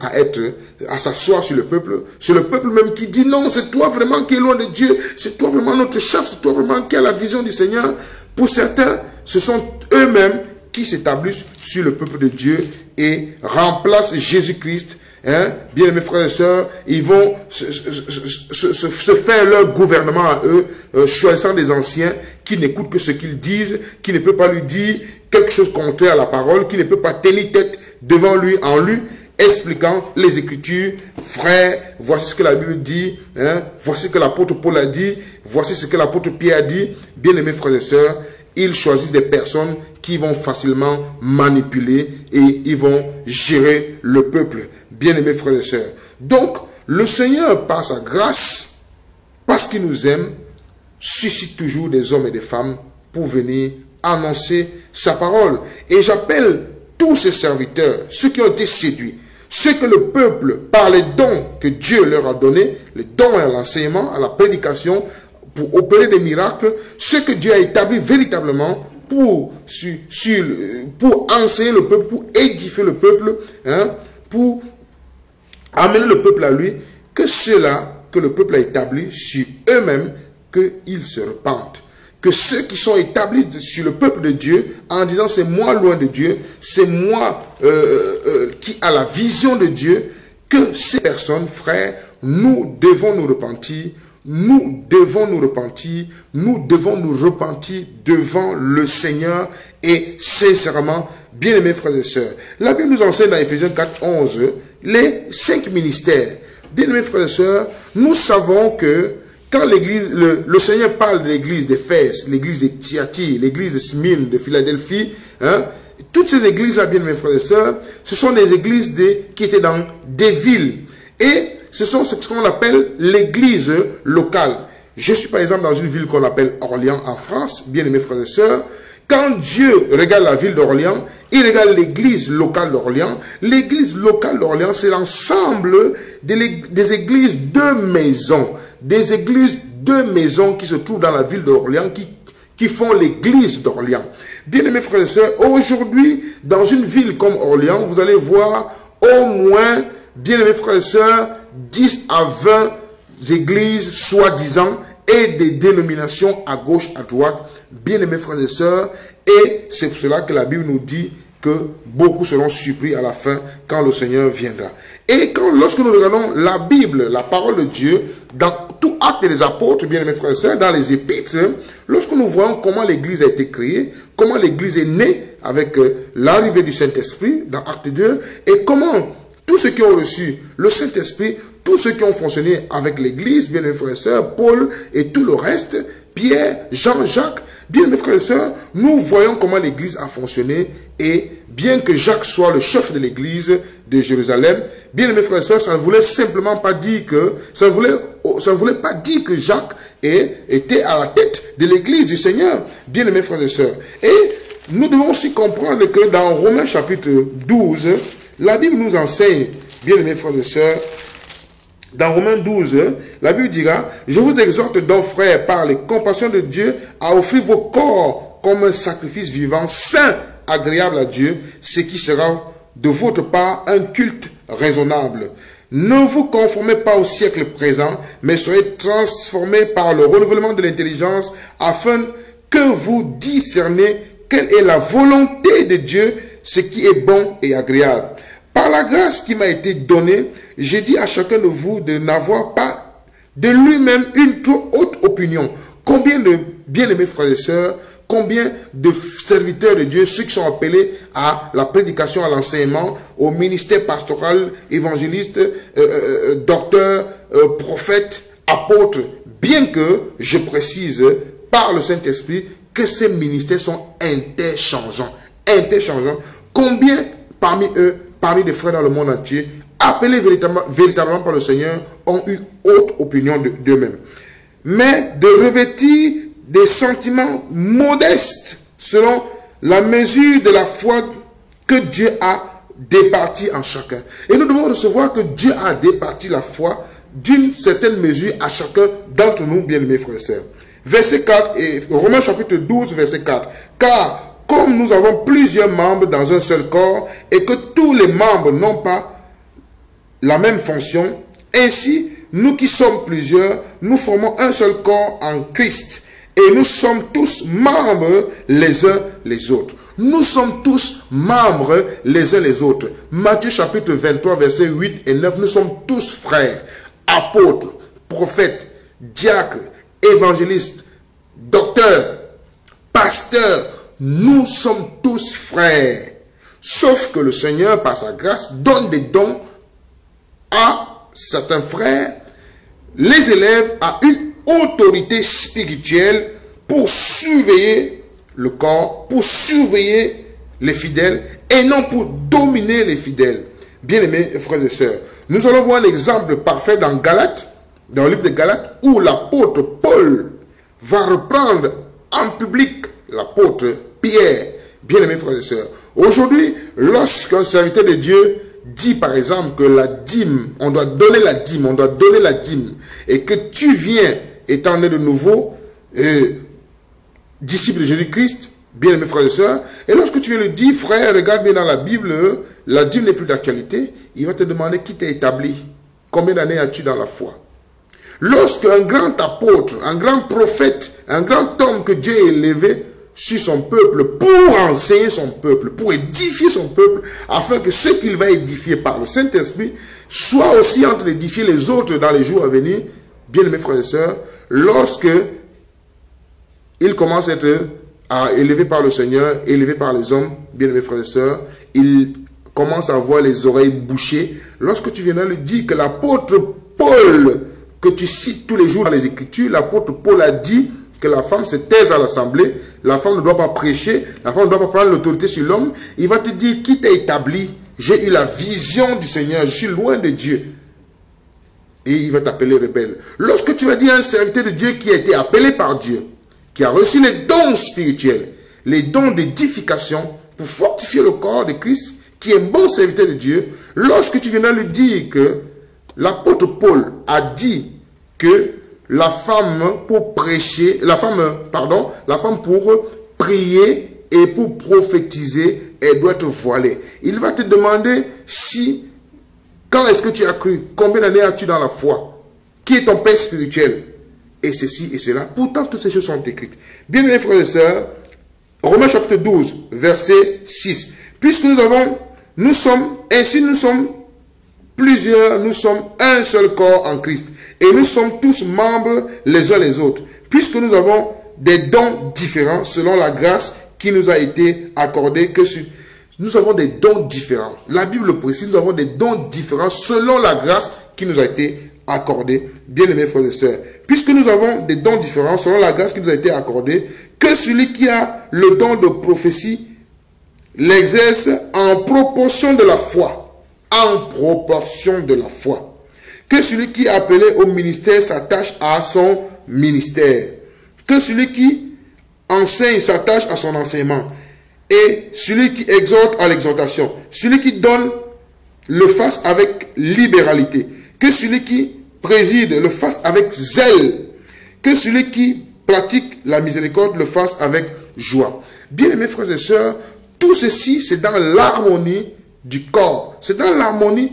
à s'asseoir sur le peuple même qui dit non, c'est toi vraiment qui es loin de Dieu, c'est toi vraiment notre chef, c'est toi vraiment qui a la vision du Seigneur. Pour certains, ce sont eux-mêmes qui s'établissent sur le peuple de Dieu et remplacent Jésus-Christ. Hein? Bien aimés frères et sœurs, ils vont se faire leur gouvernement à eux, choisissant des anciens qui n'écoutent que ce qu'ils disent, qui ne peut pas lui dire quelque chose contraire à la parole, qui ne peut pas tenir tête devant lui, en lui, expliquant les Écritures. Frère, voici ce que la Bible dit, hein? Voici ce que l'apôtre Paul a dit, voici ce que l'apôtre Pierre a dit. Bien aimés frères et sœurs, ils choisissent des personnes qui vont facilement manipuler et ils vont gérer le peuple. Bien-aimés frères et sœurs. Donc, le Seigneur, par sa grâce, parce qu'il nous aime, suscite toujours des hommes et des femmes pour venir annoncer sa parole. Et j'appelle tous ces serviteurs, ceux qui ont été séduits, ceux que le peuple, par les dons que Dieu leur a donnés, les dons à l'enseignement, à la prédication, pour opérer des miracles, ce que Dieu a établi véritablement pour enseigner le peuple, pour édifier le peuple, hein, pour amener le peuple à lui, que ceux-là que le peuple a établi sur eux-mêmes, qu'ils se repentent. Que ceux qui sont établis sur le peuple de Dieu, en disant c'est moi loin de Dieu, c'est moi qui a la vision de Dieu, que ces personnes, frères, nous devons nous repentir. Nous devons nous repentir, nous devons nous repentir devant le Seigneur et sincèrement, bien-aimés frères et sœurs. La Bible nous enseigne dans Ephésiens 4, 11, les 5 ministères. Bien-aimés frères et sœurs, nous savons que quand l'église, le Seigneur parle de l'église d'Éphèse, l'église de Thyatire, l'église de Smyrne, de Philadelphie, hein, toutes ces églises-là, bien-aimés frères et sœurs, ce sont des églises qui étaient dans des villes. Et ce sont ce qu'on appelle l'église locale. Je suis par exemple dans une ville qu'on appelle Orléans en France, bien aimés frères et sœurs. Quand Dieu regarde la ville d'Orléans, il regarde l'église locale d'Orléans. L'église locale d'Orléans, c'est l'ensemble des églises de maisons. Des églises de maisons qui se trouvent dans la ville d'Orléans, qui font l'église d'Orléans. Bien aimés frères et sœurs, aujourd'hui, dans une ville comme Orléans, vous allez voir au moins, bien aimés frères et sœurs, 10 à 20 églises soi-disant et des dénominations à gauche, à droite, bien aimés frères et sœurs, et c'est pour cela que la Bible nous dit que beaucoup seront surpris à la fin quand le Seigneur viendra. Et lorsque nous regardons la Bible, la parole de Dieu, dans tout Acte des Apôtres, bien aimés frères et sœurs, dans les épîtres, lorsque nous voyons comment l'Église a été créée, comment l'Église est née avec l'arrivée du Saint-Esprit, dans Acte 2, et comment tous ceux qui ont reçu le Saint-Esprit, tous ceux qui ont fonctionné avec l'Église, bien mes frères et sœurs, Paul et tout le reste, Pierre, Jean, Jacques, bien mes frères et sœurs, nous voyons comment l'Église a fonctionné et bien que Jacques soit le chef de l'Église de Jérusalem, bien mes frères et sœurs, ça ne voulait simplement pas dire que, ça ne voulait pas dire que Jacques était à la tête de l'Église du Seigneur, bien mes frères et sœurs. Et nous devons aussi comprendre que dans Romains chapitre 12, la Bible nous enseigne, bien aimés frères et sœurs, dans Romains 12, la Bible dira, « Je vous exhorte donc, frères, par les compassions de Dieu, à offrir vos corps comme un sacrifice vivant, saint, agréable à Dieu, ce qui sera de votre part un culte raisonnable. Ne vous conformez pas au siècle présent, mais soyez transformés par le renouvellement de l'intelligence, afin que vous discerniez quelle est la volonté de Dieu, ce qui est bon et agréable. Par la grâce qui m'a été donnée, j'ai dit à chacun de vous de n'avoir pas de lui-même une trop haute opinion. Combien de bien-aimés frères et sœurs, combien de serviteurs de Dieu, ceux qui sont appelés à la prédication, à l'enseignement, au ministère pastoral, évangéliste, docteur, prophète, apôtre, bien que, je précise, par le Saint-Esprit, que ces ministères sont interchangeants. Combien parmi eux, parmi des frères dans le monde entier, appelés véritablement par le Seigneur, ont une haute opinion d'eux-mêmes. Mais de revêtir des sentiments modestes selon la mesure de la foi que Dieu a départie en chacun. Et nous devons recevoir que Dieu a départi la foi d'une certaine mesure à chacun d'entre nous, bien-aimés frères et sœurs. Verset 4, et Romains chapitre 12, verset 4. Car comme nous avons plusieurs membres dans un seul corps et que tous les membres n'ont pas la même fonction, ainsi, nous qui sommes plusieurs, nous formons un seul corps en Christ et nous sommes tous membres les uns les autres. Nous sommes tous membres les uns les autres. Matthieu chapitre 23, versets 8 et 9, nous sommes tous frères, apôtres, prophètes, diacres, évangélistes, docteurs, pasteurs. Nous sommes tous frères. Sauf que le Seigneur, par sa grâce, donne des dons à certains frères, les élève à une autorité spirituelle pour surveiller le corps, pour surveiller les fidèles et non pour dominer les fidèles. Bien-aimés frères et sœurs, nous allons voir un exemple parfait dans Galates, dans le livre de Galates, où l'apôtre Paul va reprendre en public l'apôtre Pierre. Bien-aimés frères et sœurs, aujourd'hui, lorsqu'un serviteur de Dieu dit par exemple que la dîme, on doit donner la dîme, et que tu viens étant né de nouveau, disciple de Jésus-Christ, bien aimés frères et sœurs, et lorsque tu viens lui dire, frère, regarde bien dans la Bible, la dîme n'est plus d'actualité, il va te demander qui t'a établi, combien d'années as-tu dans la foi. Lorsqu'un grand apôtre, un grand prophète, un grand homme que Dieu a élevé sur son peuple pour enseigner son peuple, pour édifier son peuple, afin que ce qu'il va édifier par le Saint-Esprit soit aussi entre d'édifier les autres dans les jours à venir, bien aimés frères et sœurs, lorsque il commence à être élevé par le Seigneur, élevé par les hommes, bien aimés frères et sœurs, il commence à avoir les oreilles bouchées. Lorsque tu viens lui dire que l'apôtre Paul, que tu cites tous les jours dans les Écritures, l'apôtre Paul a dit que la femme se taise à l'assemblée, la femme ne doit pas prêcher, la femme ne doit pas prendre l'autorité sur l'homme. Il va te dire, qui t'a établi? J'ai eu la vision du Seigneur, je suis loin de Dieu. Et il va t'appeler rebelle. Lorsque tu vas dire à un serviteur de Dieu qui a été appelé par Dieu, qui a reçu les dons spirituels, les dons d'édification pour fortifier le corps de Christ, qui est un bon serviteur de Dieu, lorsque tu viens lui dire que l'apôtre Paul a dit que la femme pour prêcher, la femme pour prier et pour prophétiser, elle doit être voilée. Il va te demander si, quand est-ce que tu as cru, combien d'années as-tu dans la foi, qui est ton père spirituel, et ceci et cela. Pourtant, toutes ces choses sont écrites. Bien aimés frères et sœurs, Romains chapitre 12, verset 6. Puisque nous sommes plusieurs, nous sommes un seul corps en Christ. Et nous sommes tous membres les uns les autres. Puisque nous avons des dons différents selon la grâce qui nous a été accordée. Nous avons des dons différents. La Bible précise, nous avons des dons différents selon la grâce qui nous a été accordée. Bien-aimés frères et sœurs. Puisque nous avons des dons différents selon la grâce qui nous a été accordée, que celui qui a le don de prophétie l'exerce en proportion de la foi. En proportion de la foi. Que celui qui est appelé au ministère s'attache à son ministère. Que celui qui enseigne s'attache à son enseignement. Et celui qui exhorte à l'exhortation. Celui qui donne le fasse avec libéralité. Que celui qui préside le fasse avec zèle. Que celui qui pratique la miséricorde le fasse avec joie. Bien-aimés frères et sœurs, tout ceci c'est dans l'harmonie du corps. C'est dans l'harmonie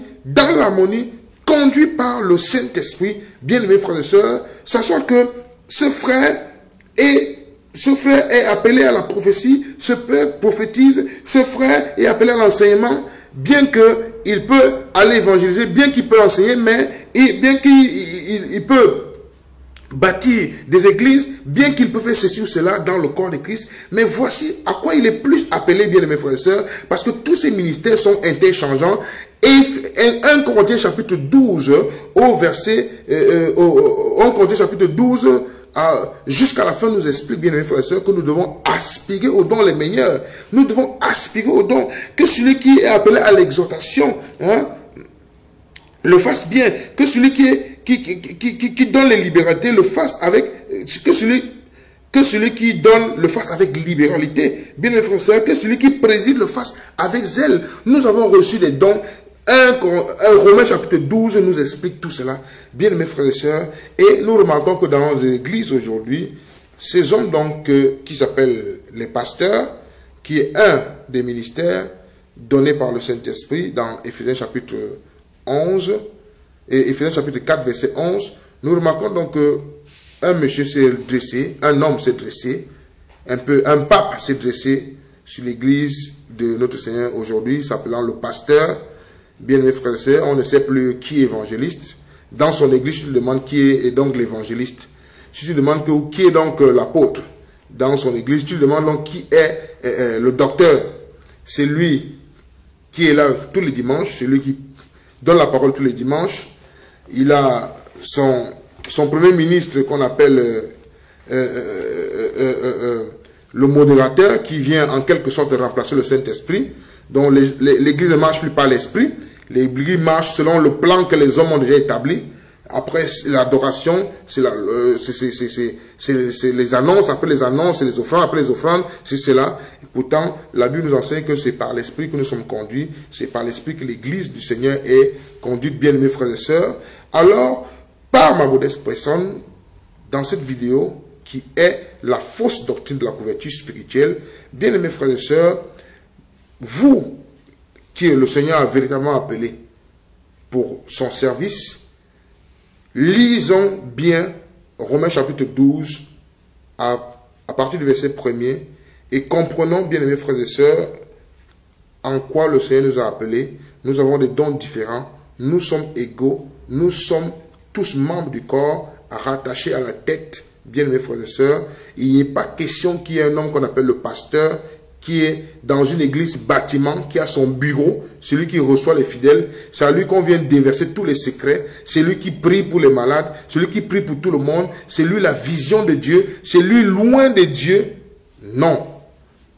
conduit par le Saint-Esprit, bien-aimés frères et sœurs, sachant que ce frère est appelé à la prophétie, ce père prophétise, ce frère est appelé à l'enseignement, bien qu'il peut aller évangéliser, bien qu'il peut enseigner, mais bien qu'il peut bâtir des églises, bien qu'il peut faire ceci ou cela dans le corps de Christ. Mais voici à quoi il est plus appelé, bien aimés frères et sœurs, parce que tous ces ministères sont interchangeants. Et 1 Corinthiens chapitre 12 au verset 1 Corinthiens chapitre 12 jusqu'à la fin nous explique, bien aimés frères et sœurs, que nous devons aspirer aux dons les meilleurs. Nous devons aspirer aux dons, que celui qui est appelé à l'exhortation le fasse bien, que celui qui donne les libertés le fasse avec, que celui qui donne le fasse avec libéralité, bien aimés frères et sœurs, que celui qui préside le fasse avec zèle. Nous avons reçu des dons. 1 Romains chapitre 12 nous explique tout cela, bien aimés frères et sœurs, et nous remarquons que dans les églises aujourd'hui, ces hommes donc qui s'appellent les pasteurs, qui est un des ministères donnés par le Saint-Esprit dans Éphésiens chapitre 11 et Éphésiens chapitre 4 verset 11, nous remarquons donc qu'un monsieur s'est dressé, un homme s'est dressé, un pape s'est dressé sur l'église de notre Seigneur aujourd'hui, s'appelant le pasteur. Bien-aimés frères et sœurs, on ne sait plus qui est évangéliste. Dans son église, tu te demandes qui est donc l'évangéliste. Si tu te demandes qui est donc l'apôtre dans son église, tu te demandes donc qui est le docteur. C'est lui qui est là tous les dimanches, c'est lui qui donne la parole tous les dimanches. Il a son premier ministre qu'on appelle le modérateur, qui vient en quelque sorte de remplacer le Saint-Esprit. Donc l'église ne marche plus par l'esprit, l'église marche selon le plan que les hommes ont déjà établi. Après l'adoration, c'est les annonces, après les annonces, c'est les offrandes, après les offrandes, c'est cela. Et pourtant, la Bible nous enseigne que c'est par l'esprit que nous sommes conduits, c'est par l'esprit que l'église du Seigneur est conduite, bien aimés frères et sœurs. Alors, par ma modeste personne, dans cette vidéo, qui est la fausse doctrine de la couverture spirituelle, bien aimés frères et sœurs, vous, qui le Seigneur a véritablement appelé pour son service, lisons bien Romains chapitre 12 à partir du verset 1er et comprenons, bien aimés frères et sœurs, en quoi le Seigneur nous a appelés. Nous avons des dons différents, nous sommes égaux, nous sommes tous membres du corps rattachés à la tête. Bien aimés frères et sœurs, il n'est pas question qu'il y ait un homme qu'on appelle le pasteur qui est dans une église bâtiment, qui a son bureau, celui qui reçoit les fidèles, c'est à lui qu'on vient déverser tous les secrets, c'est lui qui prie pour les malades, c'est lui qui prie pour tout le monde, c'est lui la vision de Dieu, c'est lui loin de Dieu. Non,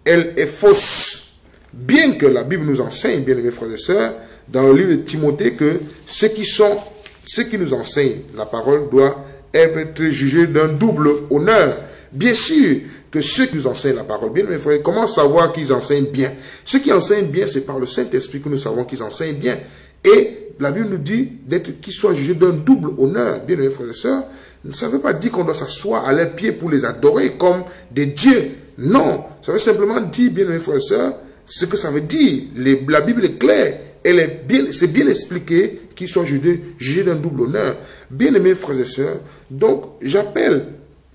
elle est fausse. Bien que la Bible nous enseigne, bien aimés frères et sœurs, dans le livre de Timothée, que ceux qui nous enseignent la parole doivent être jugés d'un double honneur. Bien sûr que ceux qui nous enseignent la parole, bien mes frères, comment savoir qu'ils enseignent bien? Ceux qui enseignent bien, c'est par le Saint-Esprit que nous savons qu'ils enseignent bien. Et la Bible nous dit qu'ils soient jugés d'un double honneur, bien mes frères et sœurs. Ça ne veut pas dire qu'on doit s'asseoir à leurs pieds pour les adorer comme des dieux. Non, ça veut simplement dire, bien mes frères et sœurs, ce que ça veut dire. La Bible est claire. C'est bien expliqué qu'ils soient jugés d'un double honneur. Bien-aimés frères et sœurs, donc j'appelle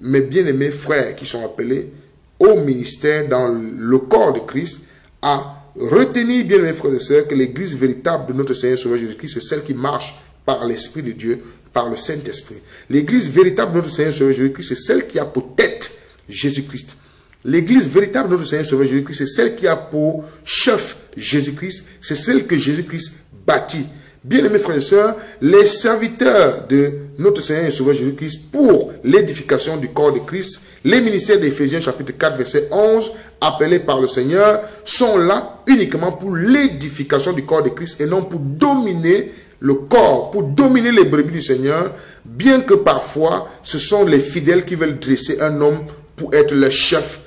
mes bien-aimés frères qui sont appelés au ministère dans le corps de Christ à retenir, bien-aimés frères et sœurs, que l'église véritable de notre Seigneur Sauveur Jésus-Christ, c'est celle qui marche par l'Esprit de Dieu, par le Saint-Esprit. L'église véritable de notre Seigneur Sauveur Jésus-Christ, c'est celle qui a pour tête Jésus-Christ. L'église véritable de notre Seigneur Sauveur Jésus-Christ, c'est celle qui a pour chef Jésus-Christ, c'est celle que Jésus-Christ bâtit. Bien-aimés frères et sœurs, les serviteurs de notre Seigneur et Sauveur Jésus-Christ pour l'édification du corps de Christ, les ministères d'Éphésiens chapitre 4 verset 11, appelés par le Seigneur, sont là uniquement pour l'édification du corps de Christ et non pour dominer le corps, pour dominer les brebis du Seigneur, bien que parfois ce sont les fidèles qui veulent dresser un homme pour être le chef.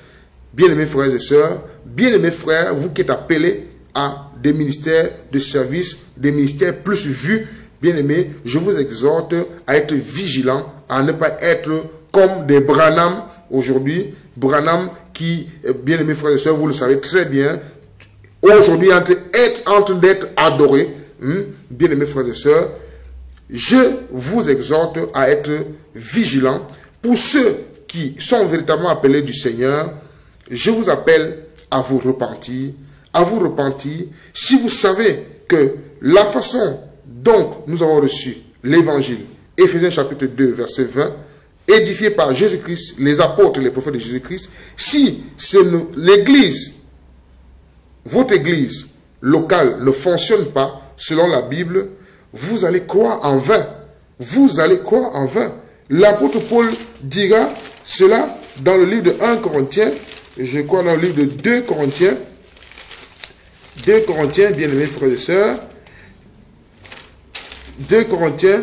Bien-aimés frères et sœurs, bien-aimés frères, vous qui êtes appelés à des ministères de service, des ministères plus vus, bien-aimés, je vous exhorte à être vigilants, à ne pas être comme des Branham aujourd'hui. Branham qui, bien-aimés frères et sœurs, vous le savez très bien, aujourd'hui est en train d'être adoré. Bien-aimés frères et sœurs, je vous exhorte à être vigilants. Pour ceux qui sont véritablement appelés du Seigneur, je vous appelle à vous repentir. À vous repentir, si vous savez que la façon dont nous avons reçu l'évangile, Éphésiens chapitre 2, verset 20, édifié par Jésus-Christ, les apôtres et les prophètes de Jésus-Christ, si l'église, votre église locale ne fonctionne pas selon la Bible, vous allez croire en vain. Vous allez croire en vain. L'apôtre Paul dira cela dans le livre de 1 Corinthiens, je crois dans le livre de 2 Corinthiens, 2 Corinthiens, bien-aimés frères et sœurs, 2 Corinthiens,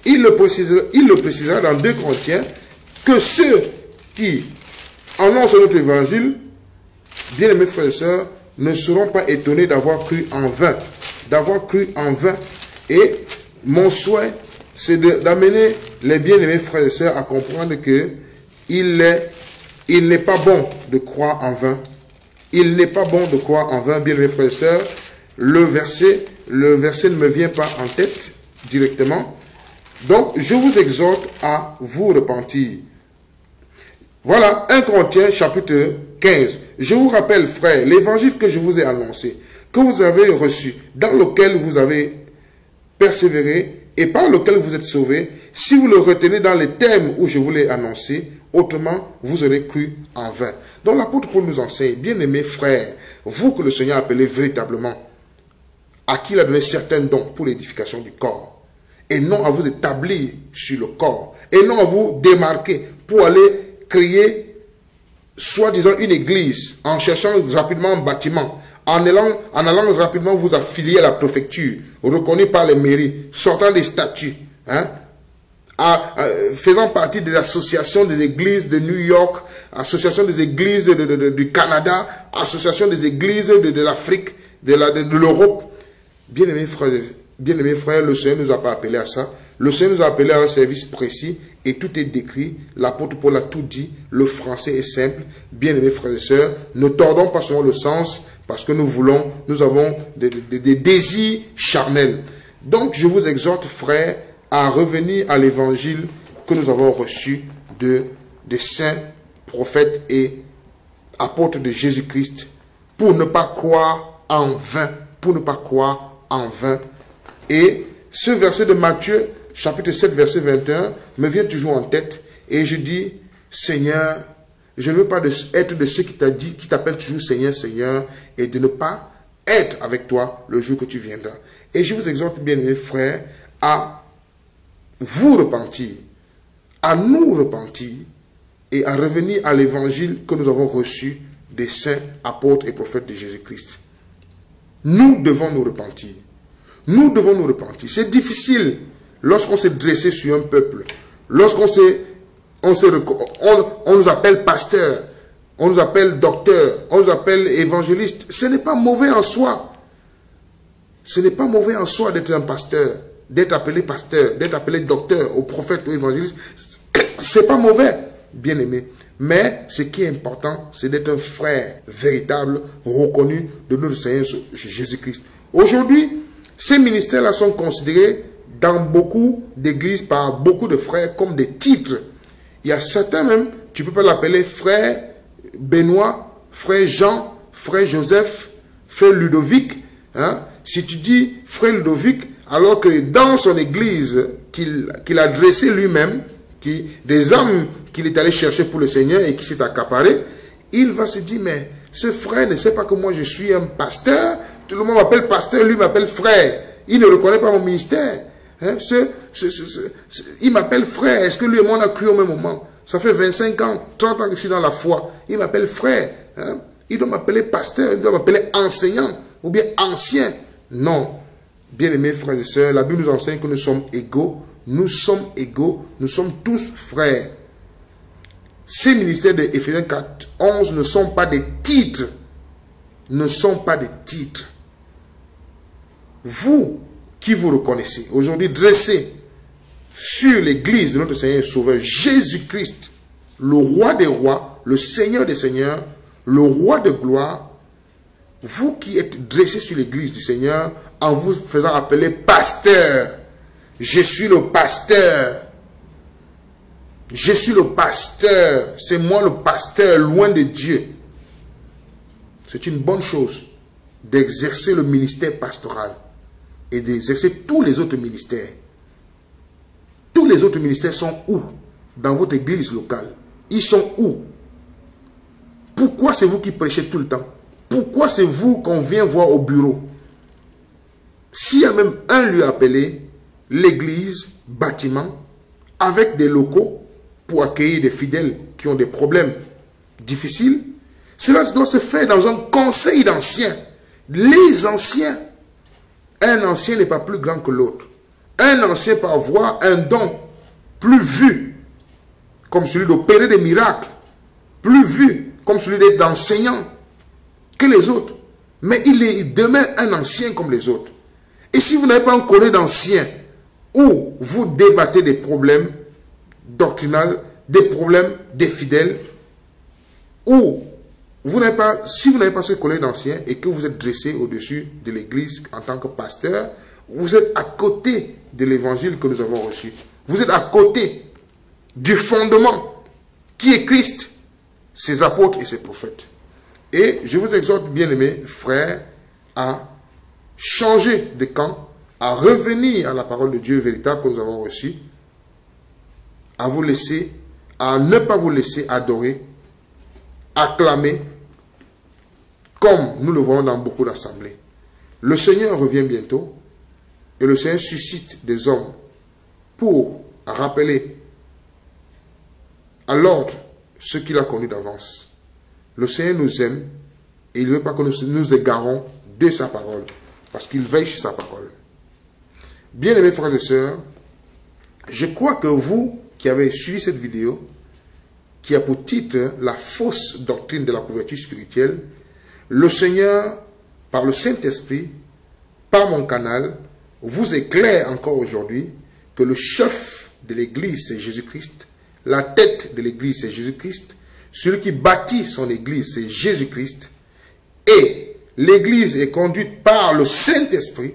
il le précisera dans 2 Corinthiens, que ceux qui annoncent notre évangile, bien-aimés frères et sœurs, ne seront pas étonnés d'avoir cru en vain. D'avoir cru en vain. Et mon souhait, c'est d'amener les bien-aimés frères et sœurs à comprendre que il est Il n'est pas bon de croire en vain. Il n'est pas bon de croire en vain, bien mes frères et sœurs. Le verset ne me vient pas en tête directement. Donc, je vous exhorte à vous repentir. Voilà, 1 Corinthiens chapitre 15. Je vous rappelle, frères, l'évangile que je vous ai annoncé, que vous avez reçu, dans lequel vous avez persévéré et par lequel vous êtes sauvés, si vous le retenez dans les termes où je vous l'ai annoncé, autrement, vous aurez cru en vain. Donc l'apôtre Paul nous enseigne, bien-aimés frères, vous que le Seigneur a appelé véritablement, à qui il a donné certains dons pour l'édification du corps, et non à vous établir sur le corps, et non à vous démarquer pour aller créer, soi-disant, une église, en cherchant rapidement un bâtiment, en allant rapidement vous affilier à la préfecture, reconnu par les mairies, sortant des statuts, faisant partie de l'association des églises de New York, association des églises du Canada, association des églises de l'Afrique, de l'Europe. Bien-aimés frères, le Seigneur ne nous a pas appelés à ça. Le Seigneur nous a appelés à un service précis et tout est décrit. L'apôtre Paul a tout dit. Le français est simple. Bien-aimés frères et sœurs, ne tordons pas seulement le sens parce que nous avons des désirs charnels. Donc, je vous exhorte, frères, à revenir à l'évangile que nous avons reçu des saints prophètes et apôtres de Jésus-Christ pour ne pas croire en vain. Pour ne pas croire en vain. Et ce verset de Matthieu, chapitre 7, verset 21, me vient toujours en tête. Et je dis, Seigneur, je ne veux pas être de ceux qui t'appellent toujours Seigneur, Seigneur, et de ne pas être avec toi le jour que tu viendras. Et je vous exhorte, bien mes frères, à vous repentir, à nous repentir, et à revenir à l'évangile que nous avons reçu des saints apôtres et prophètes de Jésus-Christ. Nous devons nous repentir. Nous devons nous repentir. C'est difficile lorsqu'on s'est dressé sur un peuple, lorsqu'on nous appelle pasteur, on nous appelle docteur, on nous appelle évangéliste. Ce n'est pas mauvais en soi. Ce n'est pas mauvais en soi d'être un pasteur, d'être appelé pasteur, d'être appelé docteur, au prophète, au évangéliste. C'est pas mauvais, bien aimé. Mais ce qui est important, c'est d'être un frère véritable, reconnu de notre Seigneur Jésus-Christ. Aujourd'hui, ces ministères-là sont considérés dans beaucoup d'églises par beaucoup de frères comme des titres. Il y a certains même, tu ne peux pas l'appeler frère Benoît, frère Jean, frère Joseph, frère Ludovic. Si tu dis frère Ludovic, alors que dans son église qu'il a dressée lui-même, des âmes qu'il est allé chercher pour le Seigneur et qui s'est accaparé, il va se dire, mais ce frère ne sait pas que moi je suis un pasteur. Tout le monde m'appelle pasteur, lui m'appelle frère. Il ne reconnaît pas mon ministère. Il m'appelle frère. Est-ce que lui et moi on a cru au même moment? Ça fait 25 ans, 30 ans que je suis dans la foi. Il m'appelle frère. Il doit m'appeler pasteur, il doit m'appeler enseignant ou bien ancien. Non. Bien-aimés frères et sœurs, la Bible nous enseigne que nous sommes égaux. Nous sommes égaux. Nous sommes tous frères. Ces ministères de Éphésiens 4, 11 ne sont pas des titres. Ne sont pas des titres. Vous qui vous reconnaissez aujourd'hui dressé sur l'église de notre Seigneur et Sauveur Jésus-Christ, le roi des rois, le Seigneur des seigneurs, le roi de gloire, vous qui êtes dressé sur l'église du Seigneur en vous faisant appeler pasteur. Je suis le pasteur. Je suis le pasteur. C'est moi le pasteur, loin de Dieu. C'est une bonne chose d'exercer le ministère pastoral et d'exercer tous les autres ministères. Tous les autres ministères sont où? Dans votre église locale. Ils sont où? Pourquoi c'est vous qui prêchez tout le temps? Pourquoi c'est vous qu'on vient voir au bureau? S'il y a même un lieu appelé l'église, bâtiment, avec des locaux pour accueillir des fidèles qui ont des problèmes difficiles, cela doit se faire dans un conseil d'anciens. Les anciens. Un ancien n'est pas plus grand que l'autre. Un ancien peut avoir un don plus vu, comme celui d'opérer des miracles, plus vu, comme celui d'être enseignant que les autres. Mais il est demain un ancien comme les autres. Et si vous n'avez pas un collègue d'anciens où vous débattez des problèmes doctrinaux, des problèmes des fidèles, Ou, si vous n'avez pas ce collège d'anciens et que vous êtes dressé au-dessus de l'église en tant que pasteur, vous êtes à côté de l'évangile que nous avons reçu. Vous êtes à côté du fondement qui est Christ, ses apôtres et ses prophètes. Et je vous exhorte, bien-aimés frères, à changer de camp, à revenir à la parole de Dieu véritable que nous avons reçue, à ne pas vous laisser adorer, acclamer, comme nous le voyons dans beaucoup d'assemblées. Le Seigneur revient bientôt et le Seigneur suscite des hommes pour rappeler à l'ordre ce qu'il a connu d'avance. Le Seigneur nous aime et il ne veut pas que nous nous égarons de sa parole, parce qu'il veille sur sa parole. Bien-aimés frères et sœurs, je crois que vous qui avez suivi cette vidéo, qui a pour titre « La fausse doctrine de la couverture spirituelle », le Seigneur, par le Saint-Esprit, par mon canal, vous éclaire encore aujourd'hui que le chef de l'Église, c'est Jésus-Christ, la tête de l'Église, c'est Jésus-Christ, celui qui bâtit son Église, c'est Jésus-Christ, et l'Église est conduite par le Saint-Esprit.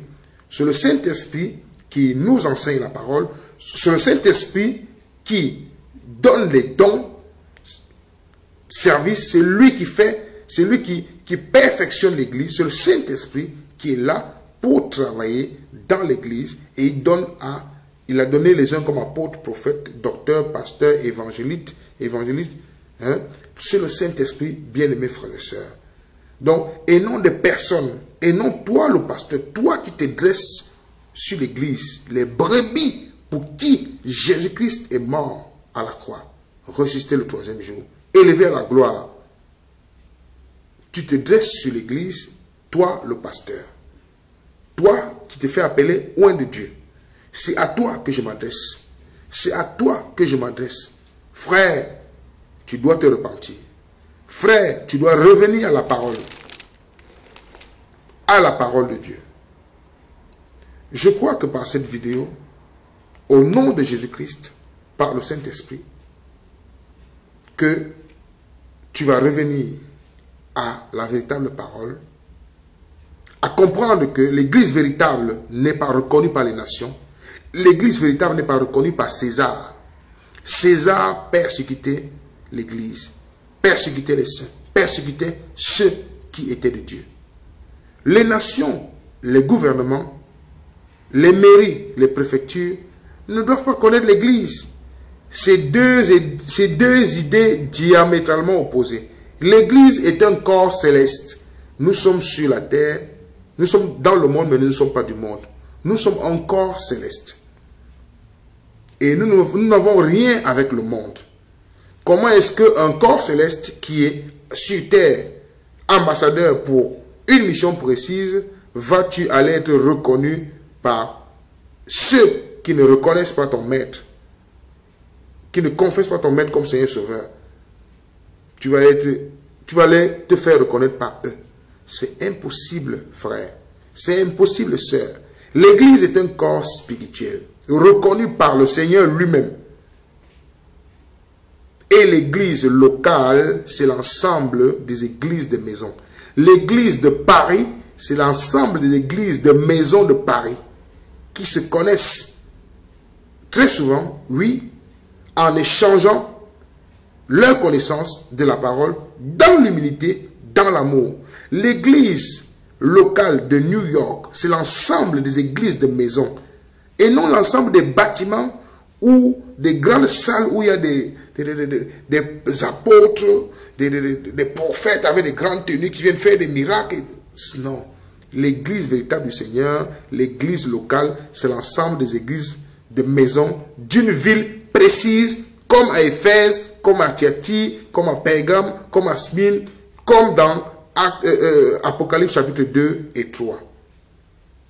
C'est le Saint-Esprit qui nous enseigne la parole, c'est le Saint-Esprit qui donne les dons, service, c'est lui qui fait, c'est lui qui perfectionne l'Église, c'est le Saint-Esprit qui est là pour travailler dans l'Église et il a donné les uns comme apôtres, prophètes, docteurs, pasteurs, évangélistes, hein? C'est le Saint-Esprit, bien-aimés frères et sœurs. Donc, et non des personnes, et non toi le pasteur, toi qui te dresses sur l'Église, les brebis pour qui Jésus-Christ est mort à la croix, ressuscité le 3e jour, élevé à la gloire. Tu te dresses sur l'Église, toi le pasteur. Toi qui te fais appeler oint de Dieu. C'est à toi que je m'adresse. C'est à toi que je m'adresse. Frère, tu dois te repentir. Frère, tu dois revenir à la parole. À la parole de Dieu. Je crois que par cette vidéo, au nom de Jésus-Christ, par le Saint-Esprit, que tu vas revenir à la véritable parole, à comprendre que l'Église véritable n'est pas reconnue par les nations. L'Église véritable n'est pas reconnue par César. César persécutait l'Église, persécutait les saints, persécutait ceux qui étaient de Dieu. Les nations, les gouvernements, les mairies, les préfectures ne doivent pas connaître l'Église. C'est deux idées diamétralement opposées. L'Église est un corps céleste. Nous sommes sur la terre, nous sommes dans le monde, mais nous ne sommes pas du monde. Nous sommes un corps céleste. Et nous n'avons rien avec le monde. Comment est-ce qu'un corps céleste qui est sur terre, ambassadeur pour une mission précise, vas-tu aller être reconnu par ceux qui ne reconnaissent pas ton maître, qui ne confessent pas ton maître comme Seigneur Sauveur? Tu vas aller te faire reconnaître par eux. C'est impossible, frère. C'est impossible, sœur. L'Église est un corps spirituel, reconnu par le Seigneur lui-même. Et l'Église locale, c'est l'ensemble des églises de maison. L'Église de Paris, c'est l'ensemble des églises de maison de Paris qui se connaissent très souvent, oui, en échangeant leur connaissance de la parole dans l'humilité, dans l'amour. L'église locale de New York, c'est l'ensemble des églises de maison et non l'ensemble des bâtiments ou des grandes salles où il y a des apôtres, des prophètes avec des grandes tenues qui viennent faire des miracles. Non. L'église véritable du Seigneur, l'église locale, c'est l'ensemble des églises de maison d'une ville précise, comme à Éphèse, comme à Thyatire, comme à Pergame, comme à Smyrne, comme dans Apocalypse chapitre 2 et 3.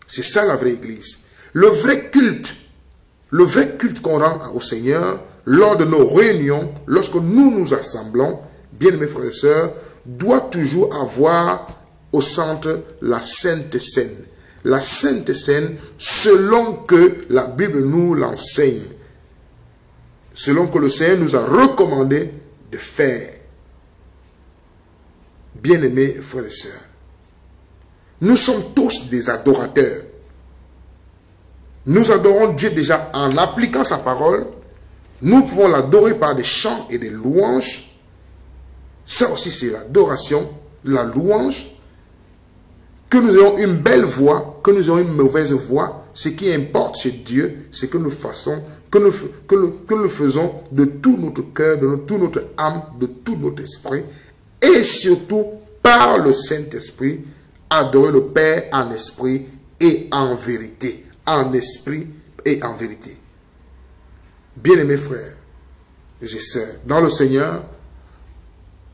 C'est ça la vraie église. Le vrai culte qu'on rend au Seigneur lors de nos réunions, lorsque nous nous assemblons, bien-aimés frères et sœurs, doit toujours avoir au centre la Sainte Seine. La Sainte Seine selon que la Bible nous l'enseigne. Selon que le Seigneur nous a recommandé de faire. Bien-aimés frères et sœurs, nous sommes tous des adorateurs. Nous adorons Dieu déjà en appliquant sa parole. Nous pouvons l'adorer par des chants et des louanges. Ça aussi, c'est l'adoration, la louange. Que nous ayons une belle voix, que nous ayons une mauvaise voix, ce qui importe chez Dieu, c'est que nous faisons, que nous faisons de tout notre cœur, de toute notre âme, de tout notre esprit, et surtout par le Saint-Esprit, adorer le Père en esprit et en vérité. En esprit et en vérité. Bien-aimés frères et sœurs, dans le Seigneur,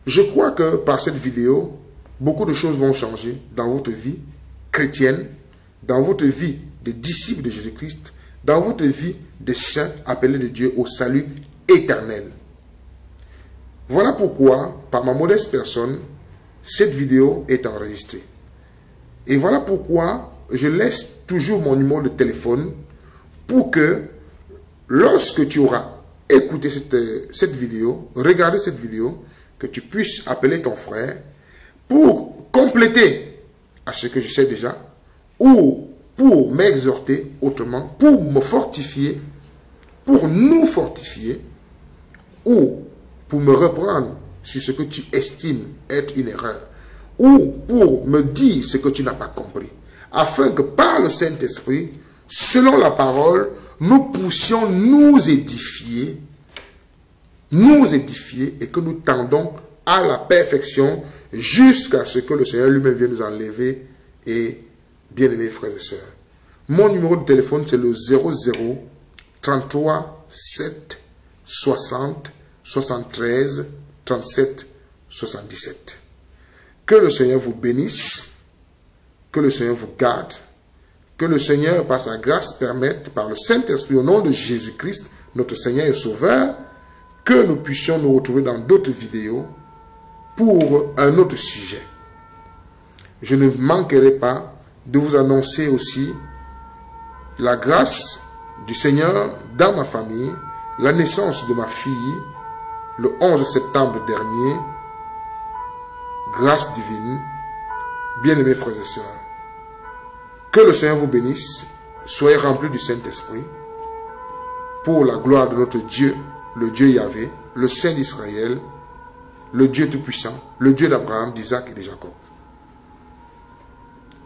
je crois que par cette vidéo, beaucoup de choses vont changer dans votre vie chrétienne, dans votre vie de disciples de Jésus-Christ, dans votre vie de saints appelés de Dieu au salut éternel. Voilà pourquoi, par ma modeste personne, cette vidéo est enregistrée. Et voilà pourquoi je laisse toujours mon numéro de téléphone pour que, lorsque tu auras écouté cette vidéo, regardé cette vidéo, que tu puisses appeler ton frère pour compléter à ce que je sais déjà, ou pour m'exhorter autrement, pour me fortifier, pour nous fortifier, ou pour me reprendre sur ce que tu estimes être une erreur, ou pour me dire ce que tu n'as pas compris, afin que par le Saint-Esprit, selon la parole, nous puissions nous édifier et que nous tendons à la perfection jusqu'à ce que le Seigneur lui-même vienne nous enlever. Et bien-aimés frères et sœurs, mon numéro de téléphone c'est le 00 33 7 60 73 37 77. Que le Seigneur vous bénisse, que le Seigneur vous garde, que le Seigneur par sa grâce permette, par le Saint-Esprit au nom de Jésus-Christ, notre Seigneur et Sauveur, que nous puissions nous retrouver dans d'autres vidéos pour un autre sujet. Je ne manquerai pas de vous annoncer aussi la grâce du Seigneur dans ma famille, la naissance de ma fille le 11 septembre dernier. Grâce divine, bien-aimés frères et sœurs, que le Seigneur vous bénisse, soyez remplis du Saint-Esprit, pour la gloire de notre Dieu, le Dieu Yahvé, le Saint d'Israël, le Dieu Tout-Puissant, le Dieu d'Abraham, d'Isaac et de Jacob.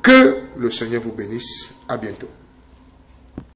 Que le Seigneur vous bénisse. À bientôt.